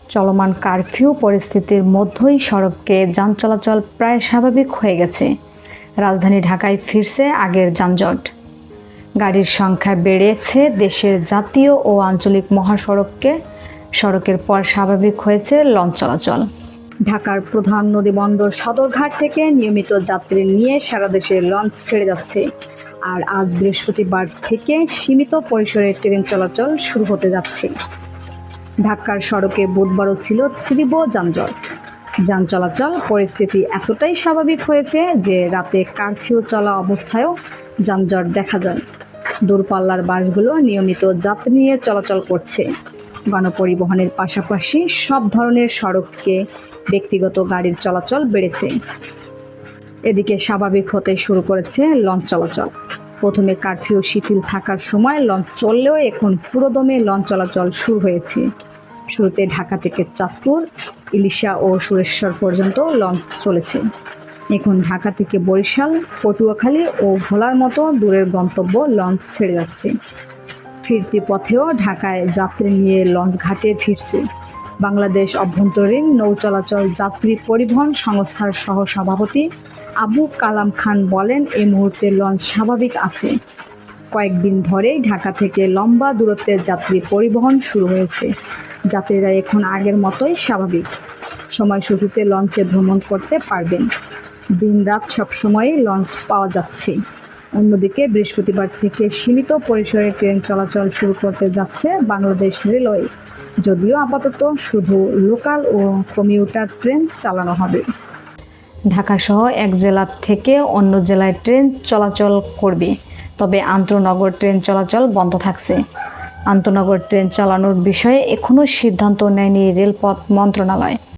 চলমান কারফিউ পরিস্থিতির মধ্যেই সড়কে যান চলাচল প্রায় স্বাভাবিক হয়ে গেছে। রাজধানী ঢাকায় ফিরছে আগের যানজট। গাড়ির সংখ্যা বেড়েছে। দেশের জাতীয় ও আঞ্চলিক সড়কের পর স্বাভাবিক হয়েছে লঞ্চ চলাচল। ঢাকার প্রধান নদীবন্দর সদরঘাট থেকে নিয়মিত যাত্রী নিয়ে সারা দেশে লঞ্চ ছেড়ে যাচ্ছে। আর আজ বৃহস্পতিবার থেকে সীমিত পরিসরে ট্রেন চলাচল শুরু হতে যাচ্ছে। ঢাকার সড়কে বুধবারও ছিল তীব্র যানজট। যান চলাচল পরিস্থিতি এতটাই স্বাভাবিক হয়েছে যে রাতে কারফিউ চলা অবস্থায়ও যানজট দেখা যায়। দূরপাল্লার বাসগুলো নিয়মিত যাত্রী নিয়ে চলাচল করছে। গণপরিবহনের পাশাপাশি সব ধরনের সড়কে ব্যক্তিগত গাড়ির চলাচল বেড়েছে। এদিকে স্বাভাবিক হতে শুরু করেছে লঞ্চ চলাচল। প্রথমে কারফিউ শিথিল থাকার সময় লঞ্চ চললেও এখন পুরোদমে লঞ্চ চলাচল শুরু হয়েছে। শুরুতে ঢাকা থেকে চাঁদপুর, ইলিশা ও সুরেশ্বর পর্যন্ত লঞ্চ চলেছে। এখন ঢাকা থেকে বরিশাল, পটুয়াখালী ও ভোলার মতো দূরের গন্তব্য লঞ্চ ছেড়ে যাচ্ছে। ফিরতি পথেও ঢাকায় যাত্রী নিয়ে লঞ্চ ঘাটে ফিরছে। বাংলাদেশ অভ্যন্তরীণ নৌ চলাচল যাত্রী পরিবহন সংস্থার সহ-সভাপতি আবু কালাম খান বলেন, এই মুহূর্তে লঞ্চ স্বাভাবিক আছে। কয়েকদিন ধরেই ঢাকা থেকে লম্বা দূরত্বের যাত্রী পরিবহন শুরু হয়েছে। যাত্রীরা এখন আগের মতোই স্বাভাবিক সময়সূচিতে লঞ্চে ভ্রমণ করতে পারবেন। দিন-রাত সবসময়ই লঞ্চ পাওয়া যাচ্ছে। অন্যদিকে বৃহস্পতিবার থেকে সীমিত পরিসরে ট্রেন চলাচল শুরু করতে যাচ্ছে বাংলাদেশ রেলওয়ে। যদিও আপাতত শুধু লোকাল ও কমিউটার ট্রেন চালানো হবে। ঢাকাসহ এক জেলা থেকে অন্য জেলায় ট্রেন চলাচল করবে, তবে আন্তঃনগর ট্রেন চলাচল বন্ধ থাকছে। আন্তঃনগর ট্রেন চালানোর বিষয়ে এখনও সিদ্ধান্ত নেয়নি রেলপথ মন্ত্রণালয়।